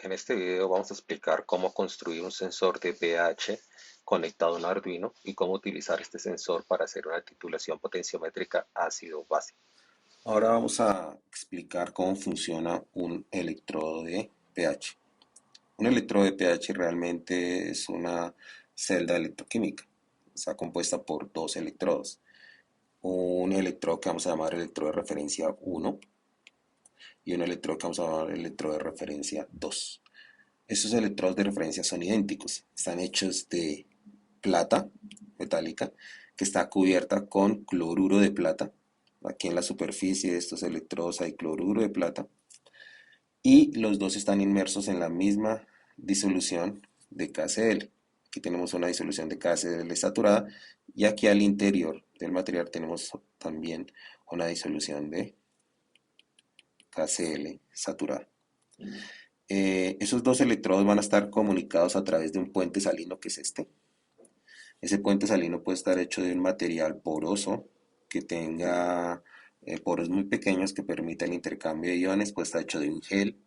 En este video vamos a explicar cómo construir un sensor de pH conectado a un Arduino y cómo utilizar este sensor para hacer una titulación potenciométrica ácido-base. Ahora vamos a explicar cómo funciona un electrodo de pH. Un electrodo de pH realmente es una celda electroquímica. Está compuesta por dos electrodos. Un electrodo que vamos a llamar electrodo de referencia 1 y un electrodo que vamos a llamar electrodo de referencia 2. Estos electrodos de referencia son idénticos. Están hechos de plata metálica que está cubierta con cloruro de plata. Aquí en la superficie de estos electrodos hay cloruro de plata y los dos están inmersos en la misma disolución de KCl. Aquí tenemos una disolución de KCl saturada y aquí al interior del material tenemos también una disolución de KCl saturada. Esos dos electrodos van a estar comunicados a través de un puente salino que es este. Ese puente salino puede estar hecho de un material poroso que tenga poros muy pequeños que permita el intercambio de iones, puede estar hecho de un gel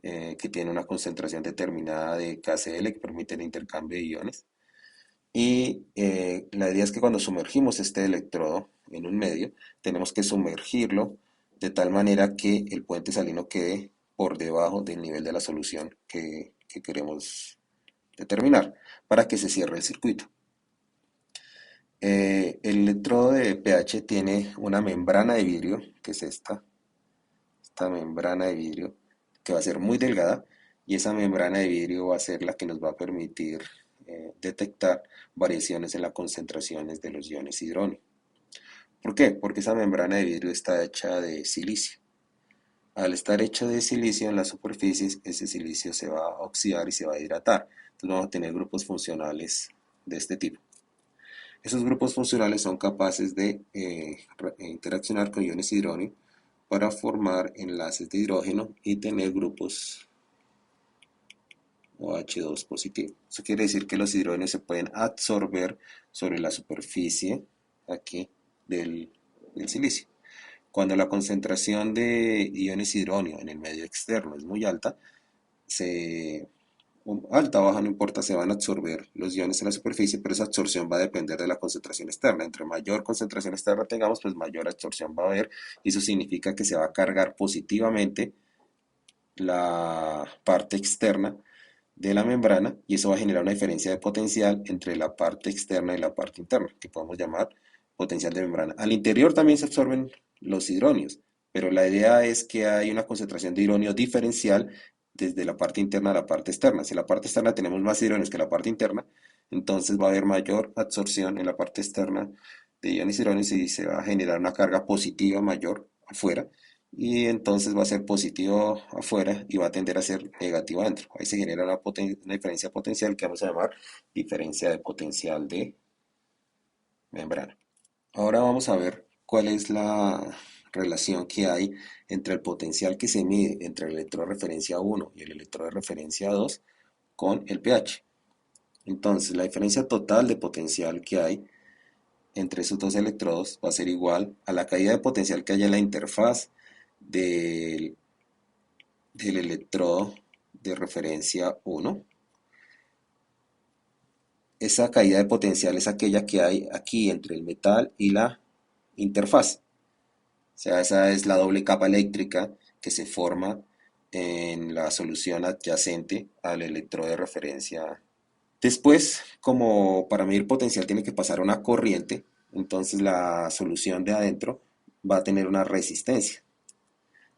que tiene una concentración determinada de KCl que permite el intercambio de iones. Y la idea es que cuando sumergimos este electrodo en un medio, tenemos que sumergirlo de tal manera que el puente salino quede por debajo del nivel de la solución que queremos determinar para que se cierre el circuito. El electrodo de pH tiene una membrana de vidrio, que es esta membrana de vidrio, que va a ser muy delgada, y esa membrana de vidrio va a ser la que nos va a permitir detectar variaciones en las concentraciones de los iones hidrógeno. ¿Por qué? Porque esa membrana de vidrio está hecha de silicio. Al estar hecha de silicio en las superficies, ese silicio se va a oxidar y se va a hidratar. Entonces vamos a tener grupos funcionales de este tipo. Esos grupos funcionales son capaces de interaccionar con iones hidrógeno para formar enlaces de hidrógeno y tener grupos OH2 positivo. Eso quiere decir que los hidrógenos se pueden absorber sobre la superficie aquí del silicio. Cuando la concentración de iones hidrógeno en el medio externo es muy alta, alta o baja, no importa, se van a absorber los iones en la superficie, pero esa absorción va a depender de la concentración externa. Entre mayor concentración externa tengamos, pues mayor absorción va a haber, y eso significa que se va a cargar positivamente la parte externa de la membrana y eso va a generar una diferencia de potencial entre la parte externa y la parte interna, que podemos llamar potencial de membrana. Al interior también se absorben los hidronios, pero la idea es que hay una concentración de hidronio diferencial desde la parte interna a la parte externa. Si en la parte externa tenemos más hidronios que en la parte interna, entonces va a haber mayor absorción en la parte externa de iones hidronios y se va a generar una carga positiva mayor afuera y entonces va a ser positivo afuera y va a tender a ser negativo adentro. Ahí se genera una diferencia potencial que vamos a llamar diferencia de potencial de membrana. Ahora vamos a ver cuál es la relación que hay entre el potencial que se mide entre el electrodo de referencia 1 y el electrodo de referencia 2 con el pH. Entonces, la diferencia total de potencial que hay entre esos dos electrodos va a ser igual a la caída de potencial que haya en la interfaz del, del electrodo de referencia 1. Esa caída de potencial es aquella que hay aquí entre el metal y la interfaz. O sea, esa es la doble capa eléctrica que se forma en la solución adyacente al electrodo de referencia. Después, como para medir potencial tiene que pasar una corriente, entonces la solución de adentro va a tener una resistencia.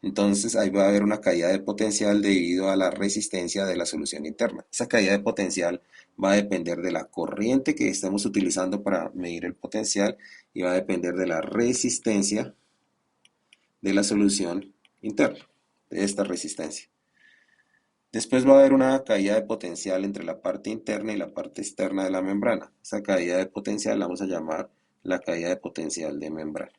Entonces ahí va a haber una caída de potencial debido a la resistencia de la solución interna. Esa caída de potencial va a depender de la corriente que estemos utilizando para medir el potencial y va a depender de la resistencia de la solución interna, de esta resistencia. Después va a haber una caída de potencial entre la parte interna y la parte externa de la membrana. Esa caída de potencial la vamos a llamar la caída de potencial de membrana.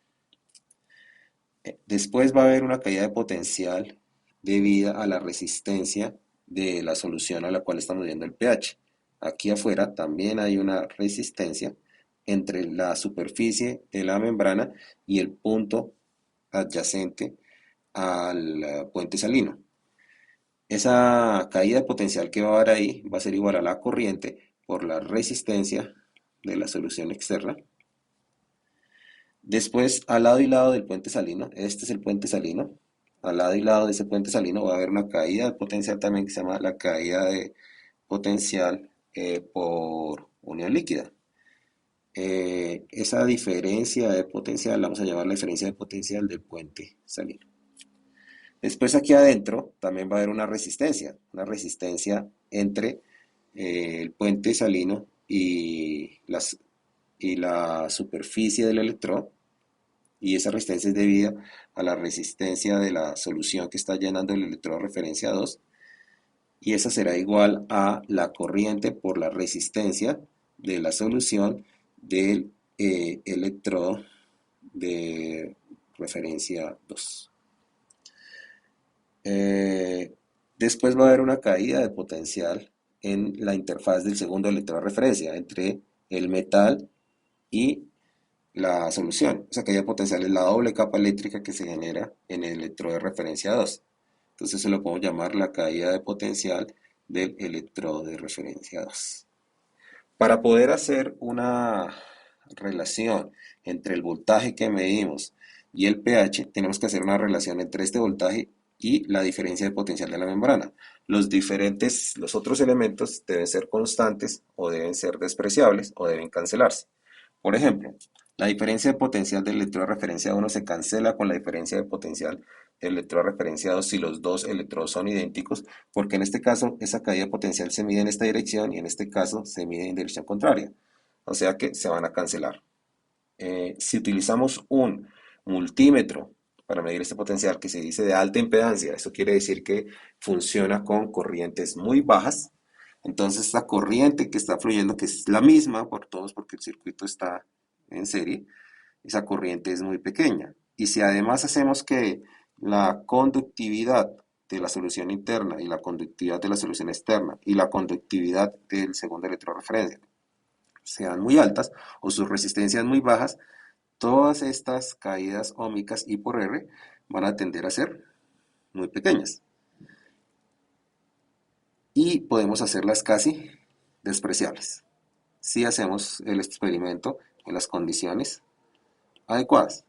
Después va a haber una caída de potencial debida a la resistencia de la solución a la cual estamos viendo el pH. Aquí afuera también hay una resistencia entre la superficie de la membrana y el punto adyacente al puente salino. Esa caída de potencial que va a haber ahí va a ser igual a la corriente por la resistencia de la solución externa. Después, al lado y lado del puente salino, este es el puente salino, al lado y lado de ese puente salino va a haber una caída de potencial también que se llama la caída de potencial por unión líquida. Esa diferencia de potencial la vamos a llamar la diferencia de potencial del puente salino. Después aquí adentro también va a haber una resistencia entre el puente salino y la superficie del electrodo, y esa resistencia es debida a la resistencia de la solución que está llenando el electrodo referencia 2, y esa será igual a la corriente por la resistencia de la solución del electrodo de referencia 2. Eh, Después va a haber una caída de potencial en la interfaz del segundo electrodo de referencia entre el metal y la solución. Esa caída de potencial es la doble capa eléctrica que se genera en el electrodo de referencia 2. Entonces se lo podemos llamar la caída de potencial del electrodo de referencia 2. Para poder hacer una relación entre el voltaje que medimos y el pH, tenemos que hacer una relación entre este voltaje y la diferencia de potencial de la membrana. Los otros elementos deben ser constantes o deben ser despreciables o deben cancelarse. Por ejemplo, la diferencia de potencial del electrodo de referencia 1 se cancela con la diferencia de potencial del electrodo de referencia 2 si los dos electrodos son idénticos, porque en este caso esa caída de potencial se mide en esta dirección y en este caso se mide en dirección contraria. O sea que se van a cancelar. Si utilizamos un multímetro para medir este potencial que se dice de alta impedancia, eso quiere decir que funciona con corrientes muy bajas. Entonces esta corriente que está fluyendo, que es la misma por todos porque el circuito está en serie, esa corriente es muy pequeña. Y si además hacemos que la conductividad de la solución interna y la conductividad de la solución externa y la conductividad del segundo electrodo de referencia sean muy altas o sus resistencias muy bajas, todas estas caídas ómicas I por R van a tender a ser muy pequeñas y podemos hacerlas casi despreciables si hacemos el experimento en las condiciones adecuadas.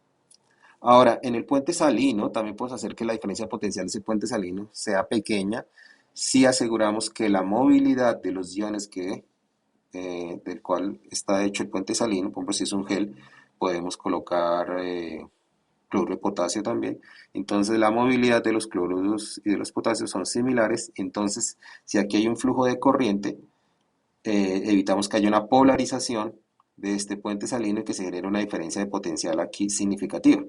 Ahora, en el puente salino también podemos hacer que la diferencia potencial de ese puente salino sea pequeña si aseguramos que la movilidad de los iones del cual está hecho el puente salino, por ejemplo, si es un gel, podemos colocar cloruro de potasio también. Entonces la movilidad de los cloruros y de los potasios son similares. Entonces, si aquí hay un flujo de corriente, evitamos que haya una polarización de este puente salino y que se genere una diferencia de potencial aquí significativa.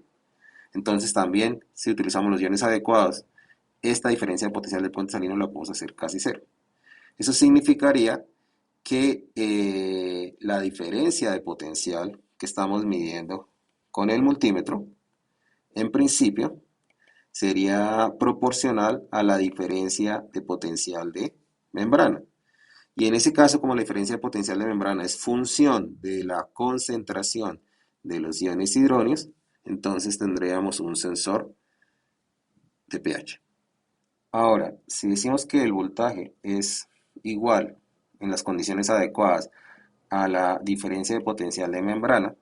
Entonces también, si utilizamos los iones adecuados, esta diferencia de potencial del puente salino la podemos hacer casi cero. Eso significaría que la diferencia de potencial que estamos midiendo con el multímetro, en principio, sería proporcional a la diferencia de potencial de membrana. Y en ese caso, como la diferencia de potencial de membrana es función de la concentración de los iones hidróneos, entonces tendríamos un sensor de pH. Ahora, si decimos que el voltaje es igual en las condiciones adecuadas a la diferencia de potencial de membrana,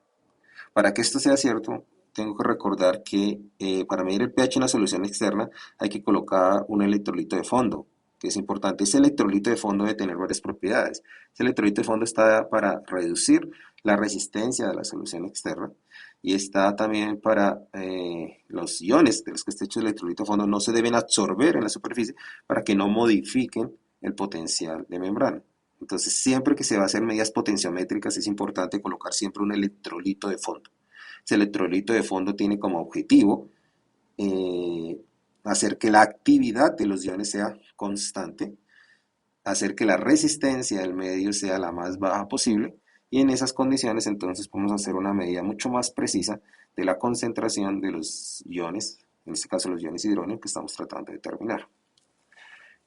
para que esto sea cierto, tengo que recordar que para medir el pH en la solución externa hay que colocar un electrolito de fondo, que es importante. Ese electrolito de fondo debe tener varias propiedades. Ese electrolito de fondo está para reducir la resistencia de la solución externa y está también para los iones de los que está hecho el electrolito de fondo no se deben absorber en la superficie para que no modifiquen el potencial de membrana. Entonces, siempre que se va a hacer medidas potenciométricas es importante colocar siempre un electrolito de fondo. Ese electrolito de fondo tiene como objetivo eh, hacer que la actividad de los iones sea constante, hacer que la resistencia del medio sea la más baja posible y en esas condiciones entonces podemos hacer una medida mucho más precisa de la concentración de los iones, en este caso los iones hidrógenos que estamos tratando de determinar.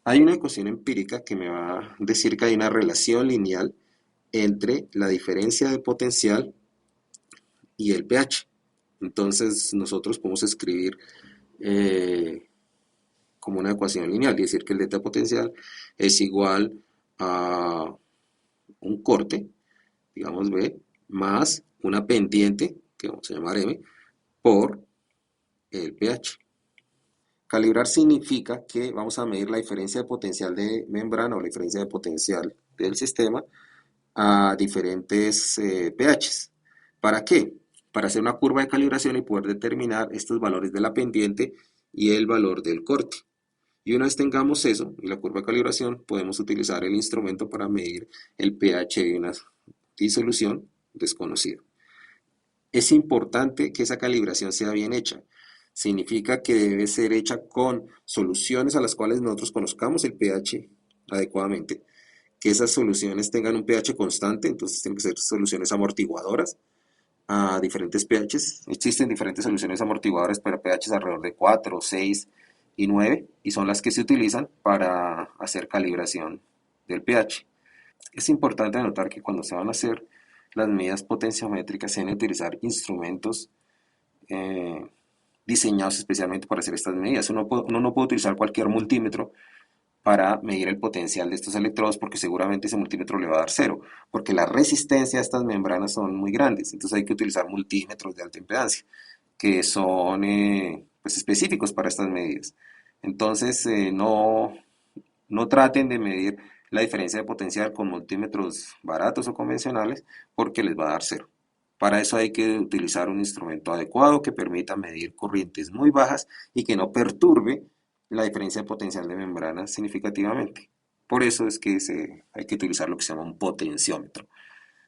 Hay una ecuación empírica que me va a decir que hay una relación lineal entre la diferencia de potencial y el pH. Entonces nosotros podemos escribir eh, como una ecuación lineal, y decir que el delta potencial es igual a un corte, digamos B, más una pendiente, que vamos a llamar M, por el pH. Calibrar significa que vamos a medir la diferencia de potencial de membrana o la diferencia de potencial del sistema a diferentes pHs. ¿Para qué? Para hacer una curva de calibración y poder determinar estos valores de la pendiente y el valor del corte. Y una vez tengamos eso y la curva de calibración, podemos utilizar el instrumento para medir el pH de una disolución desconocida. Es importante que esa calibración sea bien hecha. Significa que debe ser hecha con soluciones a las cuales nosotros conozcamos el pH adecuadamente, que esas soluciones tengan un pH constante, entonces tienen que ser soluciones amortiguadoras a diferentes pHs. Existen diferentes soluciones amortiguadoras para pHs alrededor de 4, 6 y 9 y son las que se utilizan para hacer calibración del pH. Es importante notar que cuando se van a hacer las medidas potenciométricas se deben utilizar instrumentos eh, diseñados especialmente para hacer estas medidas. Uno no puede utilizar cualquier multímetro para medir el potencial de estos electrodos porque seguramente ese multímetro le va a dar cero, porque la resistencia a estas membranas son muy grandes, entonces hay que utilizar multímetros de alta impedancia que son pues específicos para estas medidas. Entonces no traten de medir la diferencia de potencial con multímetros baratos o convencionales porque les va a dar cero. Para eso hay que utilizar un instrumento adecuado que permita medir corrientes muy bajas y que no perturbe la diferencia de potencial de membrana significativamente. Por eso es que hay que utilizar lo que se llama un potenciómetro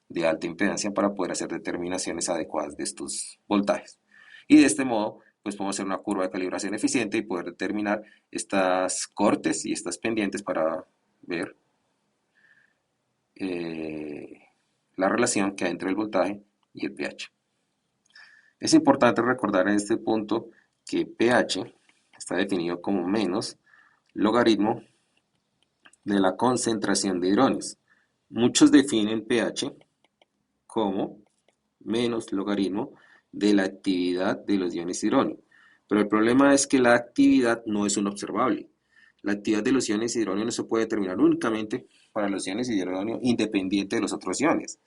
de alta impedancia para poder hacer determinaciones adecuadas de estos voltajes. Y de este modo, pues podemos hacer una curva de calibración eficiente y poder determinar estas cortes y estas pendientes para ver la relación que hay entre el voltaje y el pH. Es importante recordar en este punto que pH está definido como menos logaritmo de la concentración de hidronios. Muchos definen pH como menos logaritmo de la actividad de los iones hidronio. Pero el problema es que la actividad no es un observable. La actividad de los iones hidronio no se puede determinar únicamente para los iones hidronio independiente de los otros iones.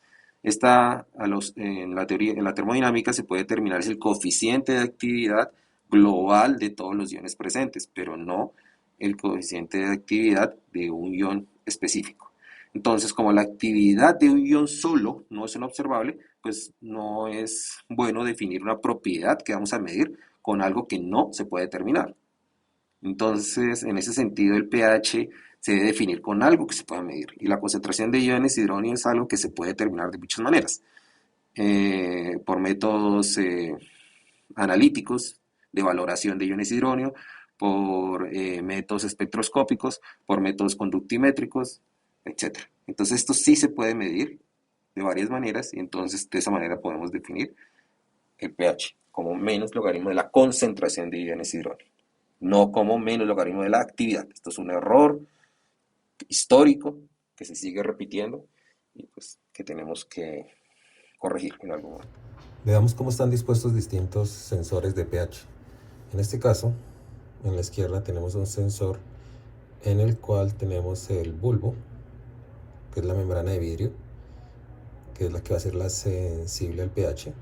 En la termodinámica se puede determinar el coeficiente de actividad global de todos los iones presentes, pero no el coeficiente de actividad de un ion específico. Entonces, como la actividad de un ion solo no es un observable, pues no es bueno definir una propiedad que vamos a medir con algo que no se puede determinar. Entonces, en ese sentido, el pH se debe definir con algo que se pueda medir. Y la concentración de iones hidronio es algo que se puede determinar de muchas maneras. Por métodos analíticos de valoración de iones hidronio, por métodos espectroscópicos, por métodos conductimétricos, etc. Entonces esto sí se puede medir de varias maneras y entonces de esa manera podemos definir el pH como menos logaritmo de la concentración de iones hidronio, no como menos logaritmo de la actividad. Esto es un error histórico que se sigue repitiendo y pues que tenemos que corregir en algún momento. Veamos cómo están dispuestos distintos sensores de pH. En este caso, en la izquierda tenemos un sensor en el cual tenemos el bulbo, que es la membrana de vidrio, que es la que va a ser la sensible al pH.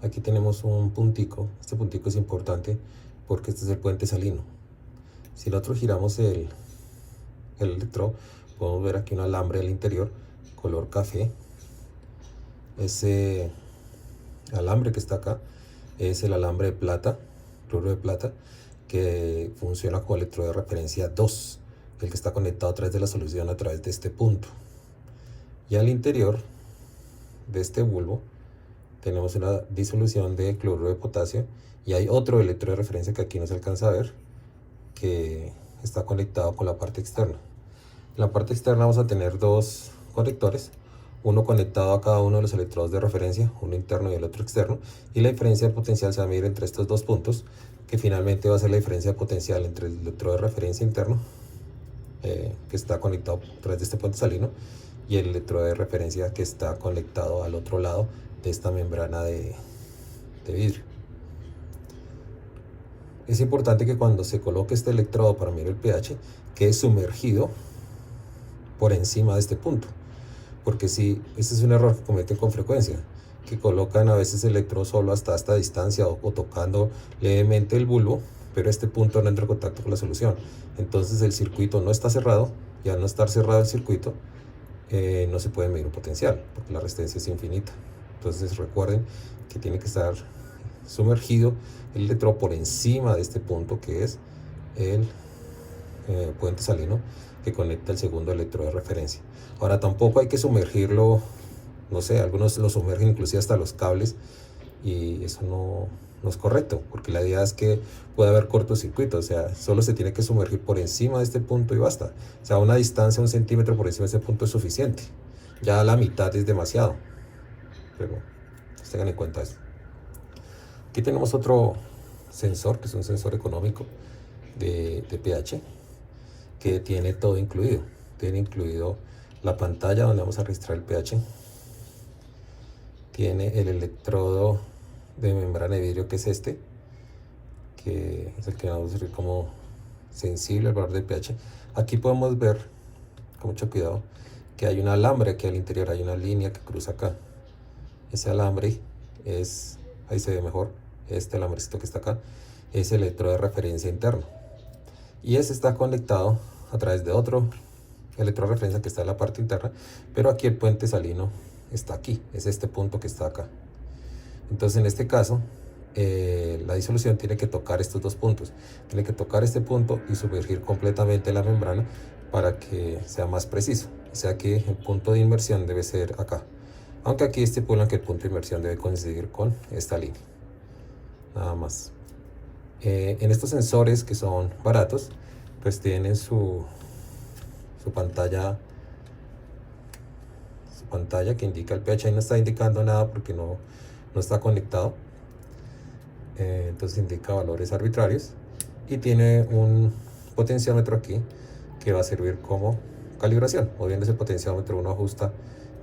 Aquí tenemos un puntico. Este puntico es importante porque este es el puente salino. Si nosotros giramos el electrodo, podemos ver aquí un alambre al interior, color café. Ese alambre que está acá es el alambre de plata, cloruro de plata, que funciona como electrodo de referencia 2, el que está conectado a través de la solución a través de este punto. Y al interior de este bulbo tenemos una disolución de cloruro de potasio y hay otro electrodo de referencia que aquí no se alcanza a ver, que está conectado con la parte externa. En la parte externa vamos a tener dos conectores, uno conectado a cada uno de los electrodos de referencia, uno interno y el otro externo, y la diferencia de potencial se va a medir entre estos dos puntos, que finalmente va a ser la diferencia de potencial entre el electrodo de referencia interno, que está conectado a través de este puente salino, y el electrodo de referencia que está conectado al otro lado de esta membrana de vidrio. Es importante que cuando se coloque este electrodo para medir el pH, quede sumergido por encima de este punto. Porque si, este es un error que cometen con frecuencia, que colocan a veces el electrodo solo hasta esta distancia o tocando levemente el bulbo, pero este punto no entra en contacto con la solución. Entonces el circuito no está cerrado, y al no estar cerrado el circuito, no se puede medir un potencial, porque la resistencia es infinita. Entonces recuerden que tiene que estar sumergido el electrodo por encima de este punto, que es el puente salino que conecta el segundo electrodo de referencia. Ahora tampoco hay que sumergirlo, no sé, algunos lo sumergen inclusive hasta los cables, y eso no es correcto, porque la idea es que puede haber cortocircuito, o sea, solo se tiene que sumergir por encima de este punto y basta. O sea, una distancia, 1 centímetro por encima de ese punto es suficiente. Ya la mitad es demasiado, pero tengan en cuenta eso. Aquí tenemos otro sensor, que es un sensor económico de pH, que tiene todo incluido. Tiene incluido la pantalla donde vamos a registrar el pH. Tiene el electrodo de membrana de vidrio, que es este, que es el que vamos a servir como sensible al valor del pH. Aquí podemos ver, con mucho cuidado, que hay un alambre aquí al interior, hay una línea que cruza acá. Ese alambre es, ahí se ve mejor, este alambrecito que está acá, es el electrodo de referencia interno. Y ese está conectado a través de otro electrodo de referencia que está en la parte interna, pero aquí el puente salino está aquí, es este punto que está acá. Entonces en este caso, la disolución tiene que tocar estos dos puntos, tiene que tocar este punto y sumergir completamente la membrana para que sea más preciso. O sea que el punto de inmersión debe ser acá, aunque aquí estipulan que el punto de inmersión debe coincidir con esta línea, nada más. En estos sensores, que son baratos, pues tienen su pantalla que indica el pH. Ahí no está indicando nada porque no está conectado, entonces indica valores arbitrarios, y tiene un potenciómetro aquí que va a servir como calibración. Moviendo ese potenciómetro uno ajusta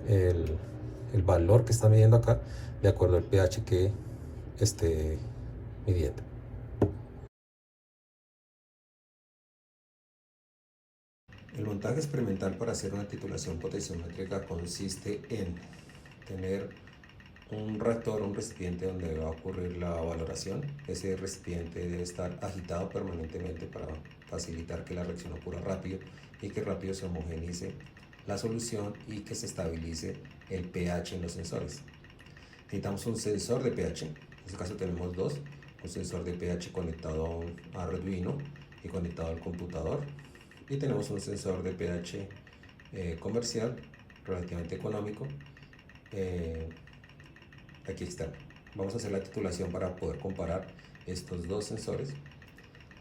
el valor que está midiendo acá de acuerdo al pH que esté midiendo. El montaje experimental para hacer una titulación potenciométrica consiste en tener un reactor, un recipiente donde va a ocurrir la valoración. Ese recipiente debe estar agitado permanentemente para facilitar que la reacción ocurra rápido y que rápido se homogeneice la solución y que se estabilice el pH en los sensores. Necesitamos un sensor de pH, en este caso tenemos dos, un sensor de pH conectado a un Arduino y conectado al computador, y tenemos un sensor de pH comercial relativamente económico aquí externo. Vamos a hacer la titulación para poder comparar estos dos sensores.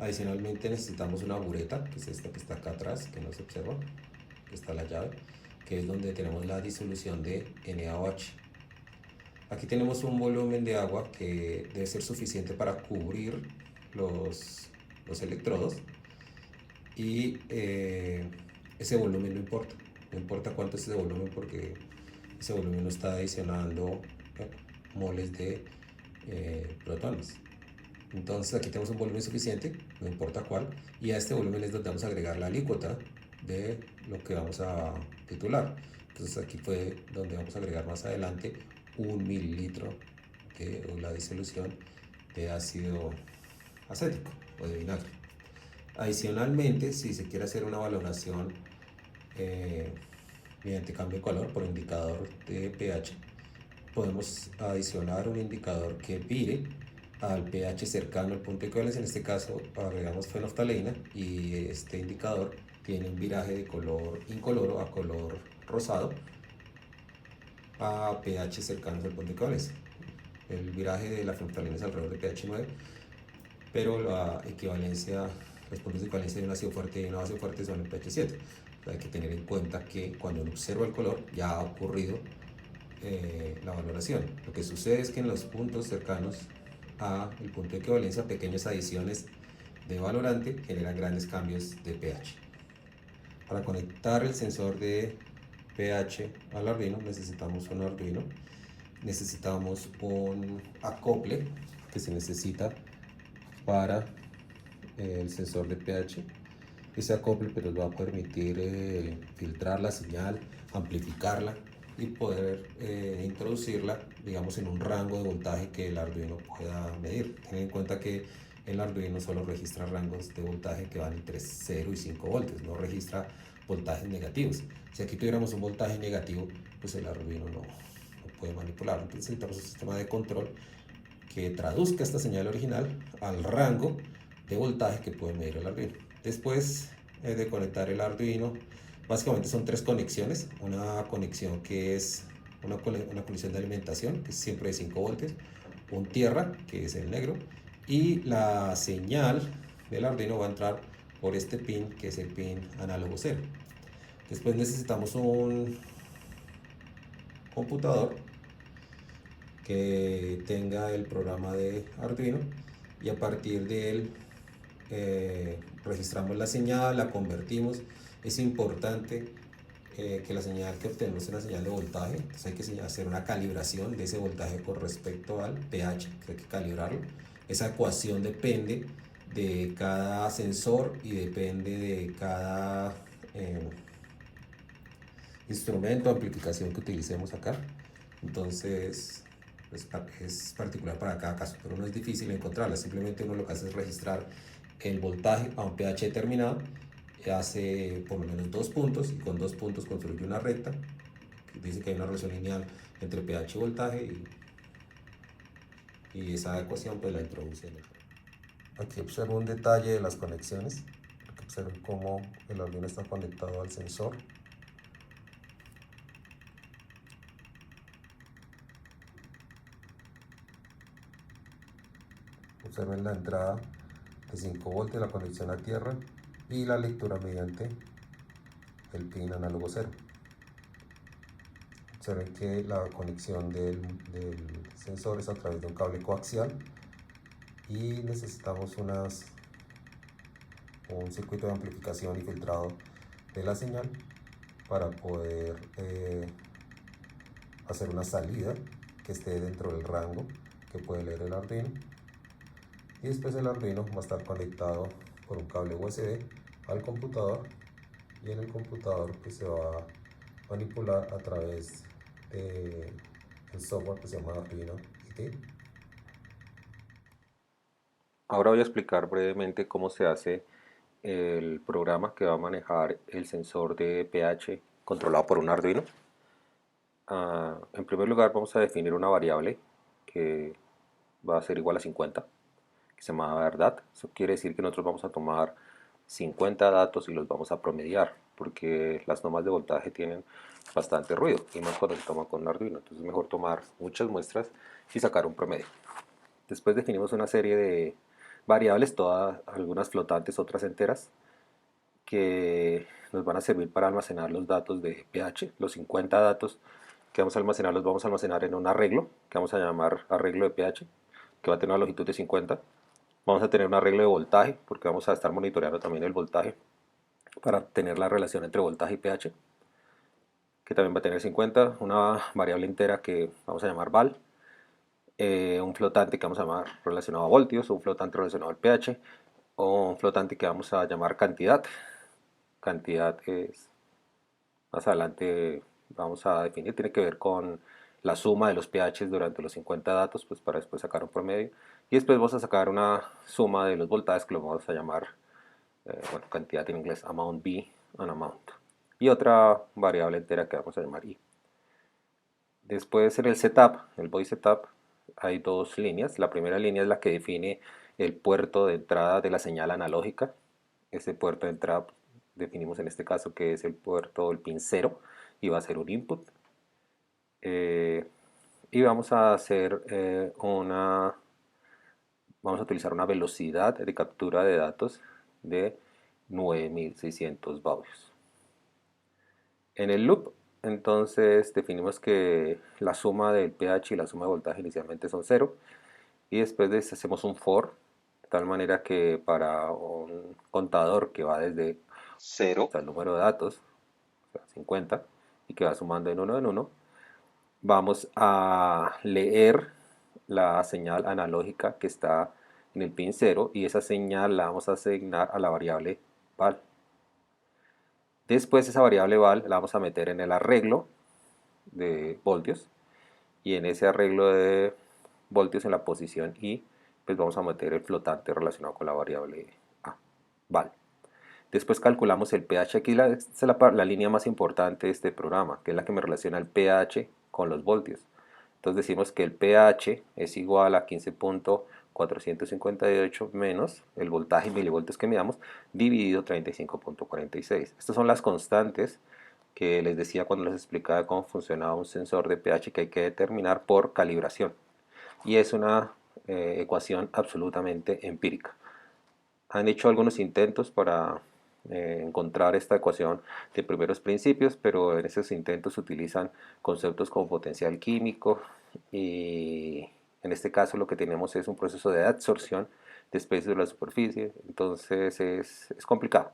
Adicionalmente necesitamos una bureta, que es esta que está acá atrás, que no se observa, que está la llave, que es donde tenemos la disolución de NaOH. Aquí tenemos un volumen de agua que debe ser suficiente para cubrir los electrodos, y ese volumen no importa cuánto es ese volumen, porque ese volumen no está adicionando moles de protones. Entonces aquí tenemos un volumen suficiente, no importa cuál, y a este volumen es donde vamos a agregar la alícuota de lo que vamos a titular. Entonces aquí fue donde vamos a agregar más adelante 1 mililitro de la disolución de ácido acético o de vinagre. Adicionalmente, si se quiere hacer una valoración mediante cambio de color por indicador de pH, podemos adicionar un indicador que vire al pH cercano al punto de equivalencia. En este caso agregamos fenolftaleína, y este indicador tiene un viraje de color incoloro a color rosado a pH cercanos al punto de equivalencia. El viraje de la fenolftaleína es alrededor de pH 9, pero la equivalencia, los puntos de equivalencia de un ácido fuerte y una base fuerte son en pH 7. Hay que tener en cuenta que cuando uno observa el color ya ha ocurrido la valoración. Lo que sucede es que en los puntos cercanos al punto de equivalencia, pequeñas adiciones de valorante generan grandes cambios de pH. Para conectar el sensor de pH al Arduino necesitamos un Arduino, necesitamos un acople que se necesita para el sensor de pH. Ese acople pues, nos va a permitir filtrar la señal, amplificarla y poder introducirla, digamos, en un rango de voltaje que el Arduino pueda medir. Ten en cuenta que el Arduino solo registra rangos de voltaje que van entre 0 y 5 voltios, no registra voltajes negativos. Si aquí tuviéramos un voltaje negativo, pues el Arduino no puede manipularlo. Entonces necesitamos un sistema de control que traduzca esta señal original al rango de voltaje que puede medir el Arduino. Después de conectar el Arduino, básicamente son tres conexiones. Una conexión que es una conexión de alimentación, que es siempre de 5 voltios, un tierra, que es el negro, y la señal del Arduino va a entrar por este pin, que es el pin análogo 0. Después necesitamos un computador que tenga el programa de Arduino y a partir de él registramos la señal, la convertimos. Es importante que la señal que obtenemos es una señal de voltaje, entonces hay que hacer una calibración de ese voltaje con respecto al pH, hay que calibrarlo. Esa ecuación depende de cada sensor y depende de cada instrumento o amplificación que utilicemos acá. Entonces es particular para cada caso, pero no es difícil encontrarla. Simplemente uno lo que hace es registrar el voltaje a un pH determinado, hace por lo menos 2 puntos y con 2 puntos construye una recta que dice que hay una relación lineal entre pH y voltaje y esa ecuación pues la introduce en el. Aquí observo un detalle de las conexiones. Observen cómo el Arduino está conectado al sensor. Observen la entrada de 5 voltios, la conexión a tierra y la lectura mediante el pin análogo 0. Observen que la conexión del sensor es a través de un cable coaxial y necesitamos un circuito de amplificación y filtrado de la señal para poder hacer una salida que esté dentro del rango que puede leer el Arduino. Y después el Arduino va a estar conectado por un cable USB al computador y en el computador pues se va a manipular a través del software que se llama Arduino IDE. Ahora voy a explicar brevemente cómo se hace el programa que va a manejar el sensor de pH controlado por un Arduino. En primer lugar vamos a definir una variable que va a ser igual a 50, que se llama verdad. Eso quiere decir que nosotros vamos a tomar 50 datos y los vamos a promediar, porque las tomas de voltaje tienen bastante ruido, y más cuando se toma con un Arduino. Entonces es mejor tomar muchas muestras y sacar un promedio. Después definimos una serie de variables, todas, algunas flotantes, otras enteras, que nos van a servir para almacenar los datos de pH. Los 50 datos que vamos a almacenar los vamos a almacenar en un arreglo que vamos a llamar arreglo de pH, que va a tener una longitud de 50. Vamos a tener un arreglo de voltaje, porque vamos a estar monitoreando también el voltaje para tener la relación entre voltaje y pH, que también va a tener 50. Una variable entera que vamos a llamar val, un flotante que vamos a llamar relacionado a voltios, un flotante relacionado al pH, o un flotante que vamos a llamar cantidad. Cantidad es, más adelante vamos a definir, tiene que ver con la suma de los pHs durante los 50 datos, pues para después sacar un promedio. Y después vamos a sacar una suma de los voltajes que lo vamos a llamar, bueno, cantidad en inglés, amount B and amount. Y otra variable entera que vamos a llamar I. Después en el setup, el body setup, hay dos líneas. La primera línea es la que define el puerto de entrada de la señal analógica. Ese puerto de entrada definimos en este caso que es el puerto del pin 0 y va a ser un input. Y vamos a hacer vamos a utilizar una velocidad de captura de datos de 9600 baudios. En el loop, entonces definimos que la suma del pH y la suma de voltaje inicialmente son 0 y después de eso hacemos un for, de tal manera que para un contador que va desde 0 hasta el número de datos, o sea, 50, y que va sumando en uno, vamos a leer la señal analógica que está en el pin 0 y esa señal la vamos a asignar a la variable val. Después esa variable val la vamos a meter en el arreglo de voltios y en ese arreglo de voltios en la posición I pues vamos a meter el flotante relacionado con la variable A, val. Después calculamos el pH, aquí es la línea más importante de este programa, que es la que me relaciona el pH con los voltios. Entonces decimos que el pH es igual a 15.458 menos el voltaje en milivoltios que midamos dividido 35.46. Estas son las constantes que les decía cuando les explicaba cómo funcionaba un sensor de pH que hay que determinar por calibración. Y es una ecuación absolutamente empírica. Han hecho algunos intentos para encontrar esta ecuación de primeros principios, pero en esos intentos se utilizan conceptos como potencial químico y en este caso lo que tenemos es un proceso de adsorción de especies de la superficie, entonces es complicado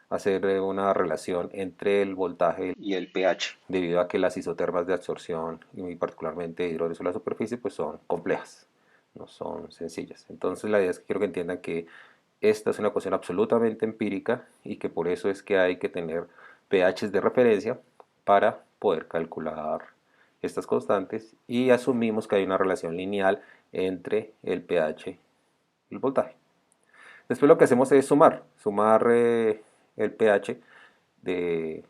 hacer una relación entre el voltaje y el pH, debido a que las isotermas de absorción y particularmente de hidrógeno sobre la superficie pues son complejas, no son sencillas. Entonces la idea es que quiero que entiendan que esta es una ecuación absolutamente empírica y que por eso es que hay que tener pHs de referencia para poder calcular estas constantes y asumimos que hay una relación lineal entre el pH y el voltaje. Después lo que hacemos es sumar el pH en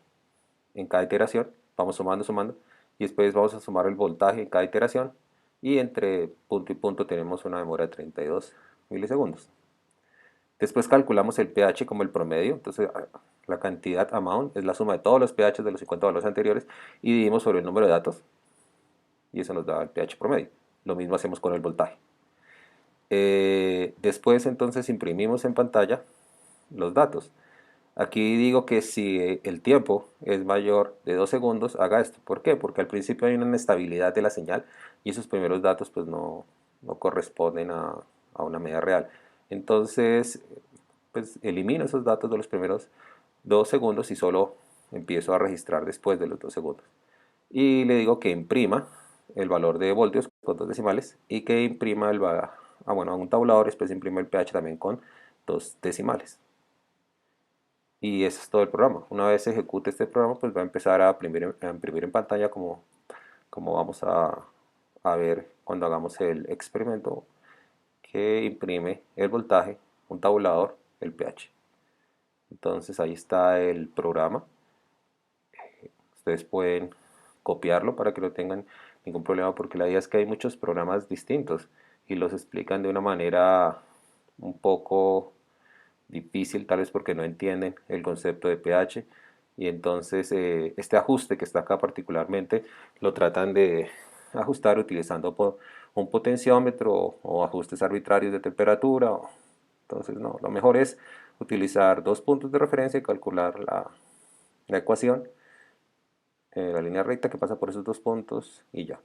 cada iteración, vamos sumando y después vamos a sumar el voltaje en cada iteración y entre punto y punto tenemos una demora de 32 milisegundos. Después calculamos el pH como el promedio, entonces la cantidad amount es la suma de todos los pH de los 50 valores anteriores y dividimos sobre el número de datos y eso nos da el pH promedio. Lo mismo hacemos con el voltaje. Después entonces imprimimos en pantalla los datos. Aquí digo que si el tiempo es mayor de 2 segundos, haga esto. ¿Por qué? Porque al principio hay una inestabilidad de la señal y esos primeros datos pues no corresponden a una medida real. Entonces, pues elimino esos datos de los primeros 2 segundos y solo empiezo a registrar después de los 2 segundos. Y le digo que imprima el valor de voltios con 2 decimales y que imprima a un tabulador, después imprime el pH también con 2 decimales. Y ese es todo el programa. Una vez se ejecute este programa, pues va a empezar a imprimir en pantalla como vamos a ver cuando hagamos el experimento, que imprime el voltaje, un tabulador, el pH. Entonces ahí está el programa. Ustedes pueden copiarlo para que no tengan ningún problema, porque la idea es que hay muchos programas distintos y los explican de una manera un poco difícil, tal vez porque no entienden el concepto de pH, y entonces este ajuste que está acá particularmente lo tratan de ajustar utilizando un potenciómetro o ajustes arbitrarios de temperatura. Entonces no, lo mejor es utilizar 2 puntos de referencia y calcular la ecuación, la línea recta que pasa por esos 2 puntos y ya.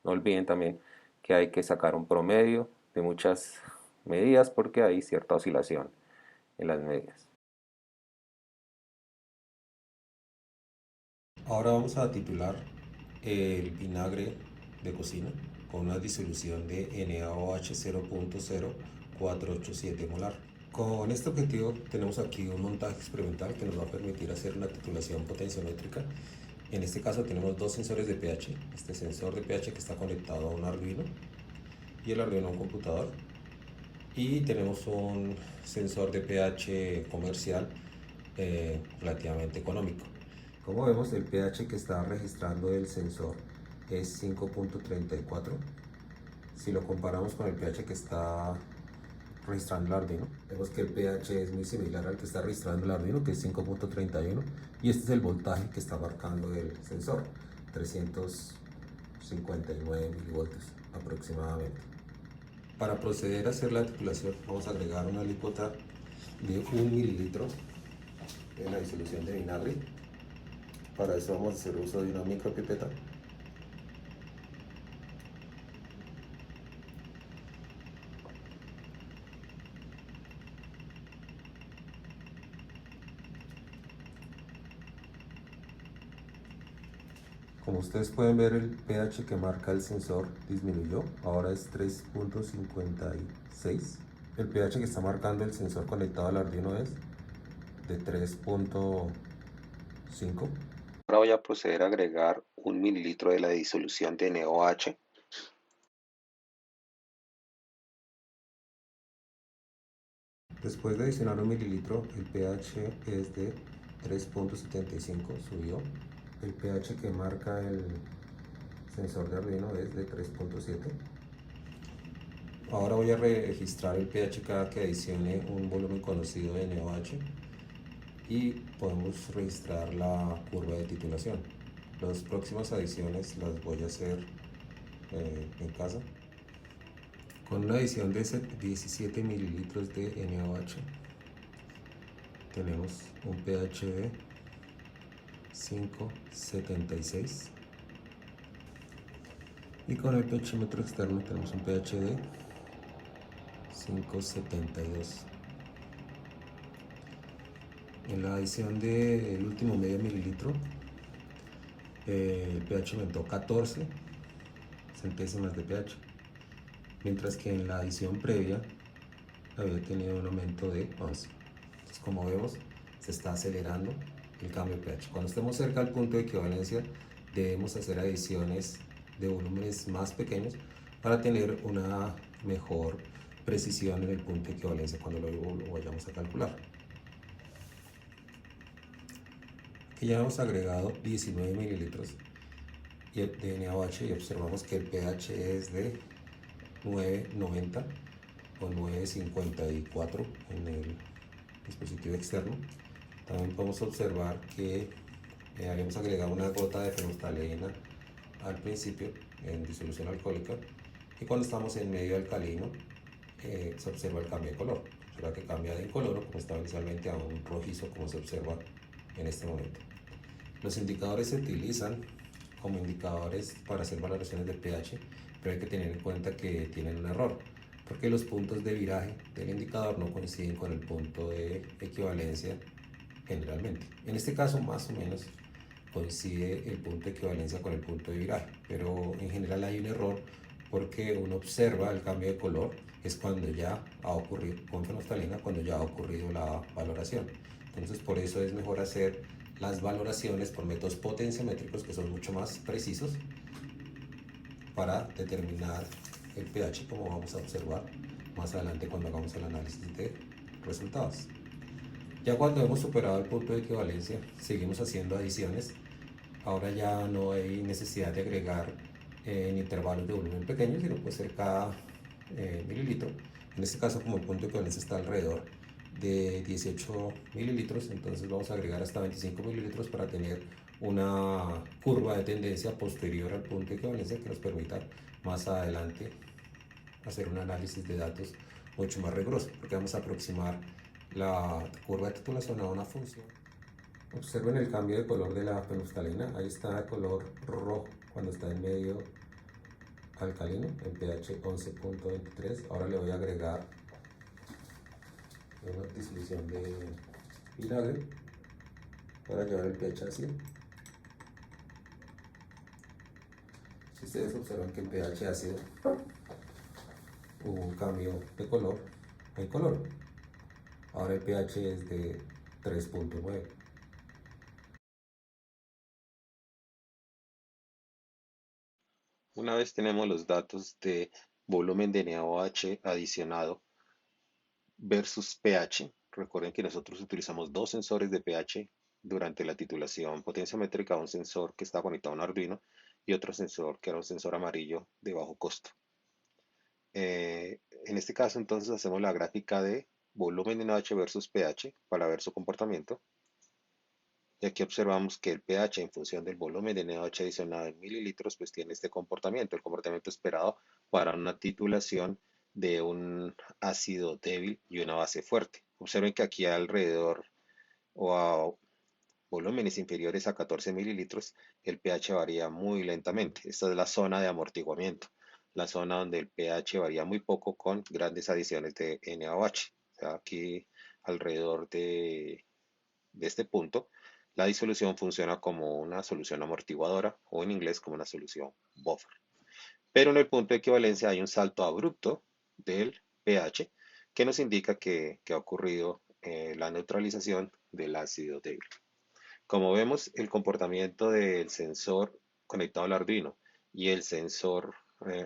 No olviden también que hay que sacar un promedio de muchas medidas porque hay cierta oscilación en las medidas. Ahora vamos a titular el vinagre de cocina con una disolución de NaOH 0.0487 molar. Con este objetivo tenemos aquí un montaje experimental que nos va a permitir hacer una titulación potenciométrica. En este caso tenemos 2 sensores de pH, este sensor de pH que está conectado a un Arduino y el Arduino a un computador, y tenemos un sensor de pH comercial relativamente económico. Como vemos, el pH que está registrando el sensor es 5.34. Si lo comparamos con el pH que está registrando el Arduino, vemos que el pH es muy similar al que está registrando el Arduino, que es 5.31, y este es el voltaje que está marcando el sensor, 359 milivoltios aproximadamente. Para proceder a hacer la titulación vamos a agregar una alícuota de 1 mililitro de la disolución de vinagre. Para eso vamos a hacer uso de una micropipeta. Como ustedes pueden ver, el pH que marca el sensor disminuyó, ahora es 3.56. El pH que está marcando el sensor conectado al Arduino es de 3.5. Ahora voy a proceder a agregar 1 mililitro de la disolución de NaOH. Después de adicionar 1 mililitro, el pH es de 3.75, subió. El pH que marca el sensor de Arduino es de 3.7. Ahora voy a registrar el pH cada que adicione un volumen conocido de NaOH y podemos registrar la curva de titulación. Las próximas adiciones las voy a hacer en casa. Con una adición de 17 mililitros de NaOH tenemos un pH de 5.76 y con el pHímetro externo tenemos un pH de 5.72. En la adición del último medio mililitro el pH aumentó 14 centésimas de pH, mientras que en la adición previa había tenido un aumento de 11. Entonces, como vemos, se está acelerando el cambio de pH. Cuando estemos cerca al punto de equivalencia, debemos hacer adiciones de volúmenes más pequeños para tener una mejor precisión en el punto de equivalencia cuando lo vayamos a calcular. Aquí ya hemos agregado 19 mililitros de NaOH y observamos que el pH es de 9.90 o 9.54 en el dispositivo externo. También podemos observar que habíamos agregado una gota de fenolftalina al principio en disolución alcohólica y cuando estamos en medio alcalino se observa el cambio de color. Observa que cambia de incoloro, como estaba inicialmente, a un rojizo, como se observa en este momento. Los indicadores se utilizan como indicadores para hacer valoraciones de pH, pero hay que tener en cuenta que tienen un error, porque los puntos de viraje del indicador no coinciden con el punto de equivalencia generalmente. En este caso, más o menos, coincide el punto de equivalencia con el punto de viraje, pero en general hay un error porque uno observa el cambio de color es cuando ya ha ocurrido, con fenolftalina, cuando ya ha ocurrido la valoración. Entonces, por eso es mejor hacer las valoraciones por métodos potenciométricos que son mucho más precisos para determinar el pH, como vamos a observar más adelante cuando hagamos el análisis de resultados. Ya cuando hemos superado el punto de equivalencia, seguimos haciendo adiciones. Ahora ya no hay necesidad de agregar en intervalos de volumen pequeños, sino puede ser cada mililitro. En este caso, como el punto de equivalencia está alrededor de 18 mililitros, entonces vamos a agregar hasta 25 mililitros para tener una curva de tendencia posterior al punto de equivalencia que nos permita más adelante hacer un análisis de datos mucho más riguroso, porque vamos a aproximar la curva de titulación a una función. Observen el cambio de color de la fenolftalina, ahí está de color rojo cuando está en medio alcalino, en pH 11.23. Ahora le voy a agregar una disolución de vinagre para llevar el pH a 100. Si ustedes observan que el pH ácido hubo un cambio de color en color. Ahora el pH es de 3.9. Una vez tenemos los datos de volumen de NaOH adicionado versus pH, recuerden que nosotros utilizamos dos sensores de pH durante la titulación potenciométrica, un sensor que está conectado a un Arduino y otro sensor que era un sensor amarillo de bajo costo. En este caso entonces hacemos la gráfica de volumen de NaOH versus pH para ver su comportamiento. Y aquí observamos que el pH en función del volumen de NaOH adicionado en mililitros pues tiene este comportamiento, el comportamiento esperado para una titulación de un ácido débil y una base fuerte. Observen que aquí alrededor o a volúmenes inferiores a 14 mililitros el pH varía muy lentamente. Esta es la zona de amortiguamiento, la zona donde el pH varía muy poco con grandes adiciones de NaOH. O sea, aquí alrededor de este punto, la disolución funciona como una solución amortiguadora o en inglés como una solución buffer. Pero en el punto de equivalencia hay un salto abrupto del pH que nos indica que ha ocurrido la neutralización del ácido débil. Como vemos, el comportamiento del sensor conectado al Arduino y el sensor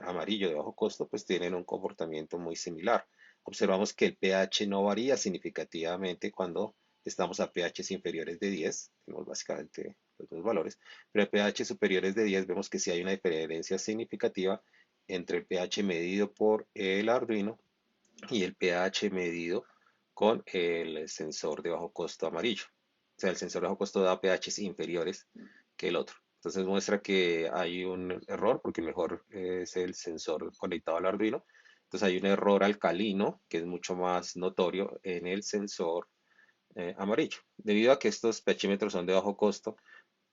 amarillo de bajo costo, pues tienen un comportamiento muy similar. Observamos que el pH no varía significativamente cuando estamos a pHs inferiores de 10, tenemos básicamente los dos valores, pero a pH superiores de 10 vemos que sí hay una diferencia significativa entre el pH medido por el Arduino y el pH medido con el sensor de bajo costo amarillo. O sea, el sensor de bajo costo da pHs inferiores que el otro. Entonces muestra que hay un error, porque mejor es el sensor conectado al Arduino. Entonces hay un error alcalino que es mucho más notorio en el sensor amarillo. Debido a que estos pHímetros son de bajo costo,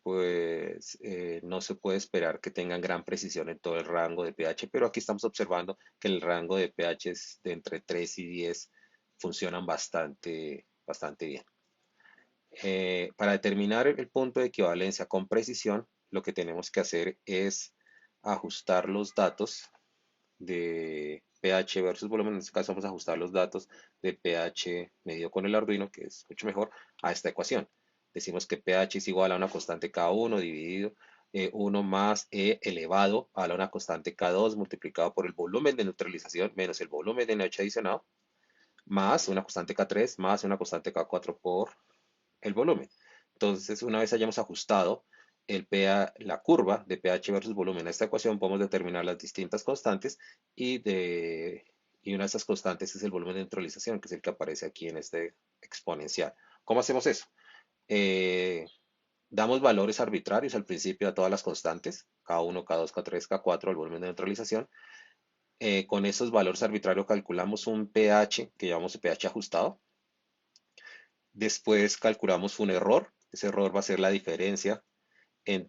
pues no se puede esperar que tengan gran precisión en todo el rango de pH, pero aquí estamos observando que el rango de pHs de entre 3 y 10 funcionan bastante bien. Para determinar el punto de equivalencia con precisión, lo que tenemos que hacer es ajustar los datos de pH versus volumen. En este caso vamos a ajustar los datos de pH medido con el Arduino, que es mucho mejor, a esta ecuación. Decimos que pH es igual a una constante K1 dividido 1 más E elevado a una constante K2 multiplicado por el volumen de neutralización menos el volumen de NaOH adicionado, más una constante K3 más una constante K4 por el volumen. Entonces, una vez hayamos ajustado la curva de pH versus volumen a esta ecuación, podemos determinar las distintas constantes y una de esas constantes es el volumen de neutralización, que es el que aparece aquí en este exponencial. ¿Cómo hacemos eso? Eh, Damos valores arbitrarios al principio a todas las constantes, K1, K2, K3, K4, el volumen de neutralización. Con esos valores arbitrarios calculamos un pH que llamamos pH ajustado. Después calculamos un error. Ese error va a ser la diferencia en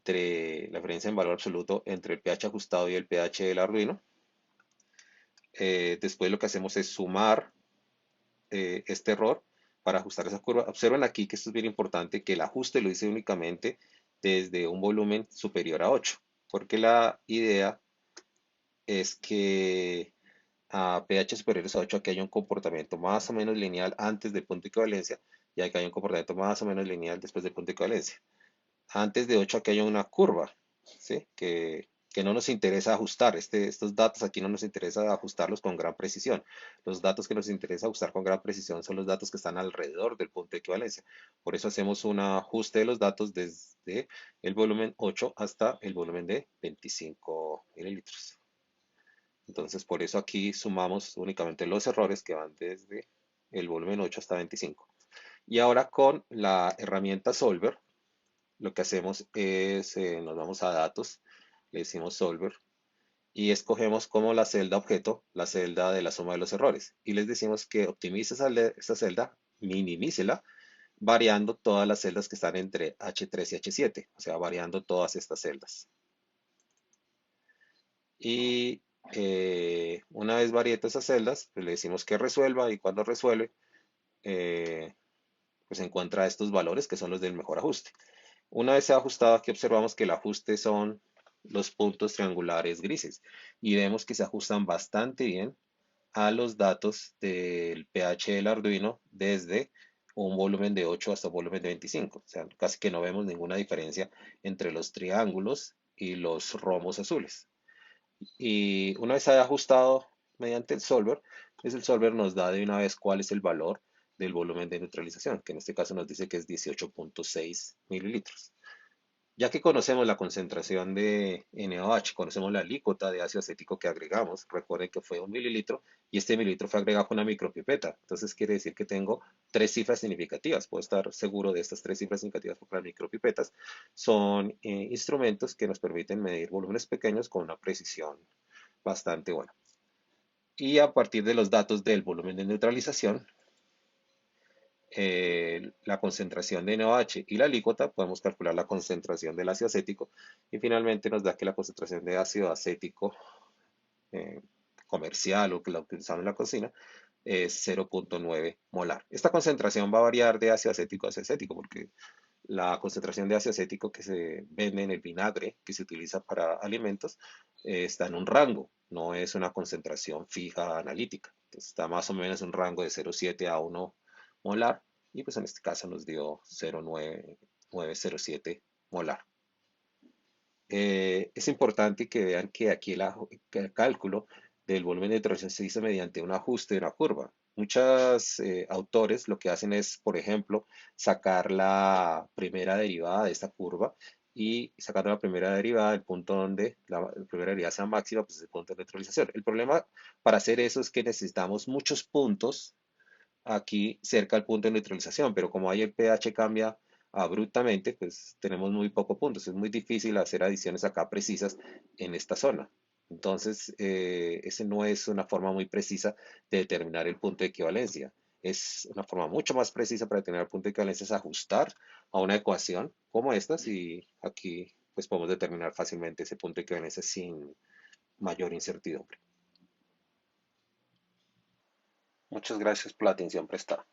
valor absoluto entre el pH ajustado y el pH del Arduino. Después lo que hacemos es sumar este error para ajustar esa curva. Observen aquí que esto es bien importante, que el ajuste lo hice únicamente desde un volumen superior a 8, porque la idea es que a pH superiores a 8 aquí hay un comportamiento más o menos lineal antes del punto de equivalencia y aquí hay un comportamiento más o menos lineal después del punto de equivalencia. Antes de 8 aquí hay una curva, ¿sí? Que no nos interesa ajustar. Estos datos aquí no nos interesa ajustarlos con gran precisión. Los datos que nos interesa ajustar con gran precisión son los datos que están alrededor del punto de equivalencia. Por eso hacemos un ajuste de los datos desde el volumen 8 hasta el volumen de 25 mililitros. Entonces, por eso aquí sumamos únicamente los errores que van desde el volumen 8 hasta 25. Y ahora con la herramienta Solver, lo que hacemos es, nos vamos a datos, le decimos solver y escogemos como la celda objeto, la celda de la suma de los errores. Y les decimos que optimice esta celda, minimícela, variando todas las celdas que están entre H3 y H7, o sea, variando todas estas celdas. Y una vez varié todas esas celdas, pues le decimos que resuelva y cuando resuelve, pues encuentra estos valores que son los del mejor ajuste. Una vez se ha ajustado, aquí observamos que el ajuste son los puntos triangulares grises y vemos que se ajustan bastante bien a los datos del pH del Arduino desde un volumen de 8 hasta un volumen de 25. O sea, casi que no vemos ninguna diferencia entre los triángulos y los romos azules. Y una vez se haya ajustado mediante el solver, pues el solver nos da de una vez cuál es el valor del volumen de neutralización, que en este caso nos dice que es 18.6 mililitros. Ya que conocemos la concentración de NaOH, conocemos la alícuota de ácido acético que agregamos, recuerden que fue 1 mililitro y este mililitro fue agregado con una micropipeta. Entonces quiere decir que tengo 3 cifras significativas. Puedo estar seguro de estas 3 cifras significativas porque las micropipetas son instrumentos que nos permiten medir volúmenes pequeños con una precisión bastante buena. Y a partir de los datos del volumen de neutralización, la concentración de NaOH y la alícuota, podemos calcular la concentración del ácido acético y finalmente nos da que la concentración de ácido acético eh, comercial o que la utilizamos en la cocina es 0.9 molar. Esta concentración va a variar de ácido acético a ácido acético porque la concentración de ácido acético que se vende en el vinagre que se utiliza para alimentos está en un rango, no es una concentración fija analítica. Entonces, está más o menos en un rango de 0,7 a 1 molar y pues en este caso nos dio 0,907 molar. Es importante que vean que aquí que el cálculo del volumen de neutralización se hizo mediante un ajuste de una curva. Muchos autores lo que hacen es, por ejemplo, sacar la primera derivada de esta curva y sacando la primera derivada del punto donde la primera derivada sea máxima, pues es el punto de neutralización. El problema para hacer eso es que necesitamos muchos puntos aquí cerca al punto de neutralización, pero como ahí el pH cambia abruptamente, pues tenemos muy pocos puntos. Es muy difícil hacer adiciones acá precisas en esta zona. Entonces, ese no es una forma muy precisa de determinar el punto de equivalencia. Es una forma mucho más precisa para determinar el punto de equivalencia, es ajustar a una ecuación como estas y aquí pues podemos determinar fácilmente ese punto de equivalencia sin mayor incertidumbre. Muchas gracias por la atención prestada.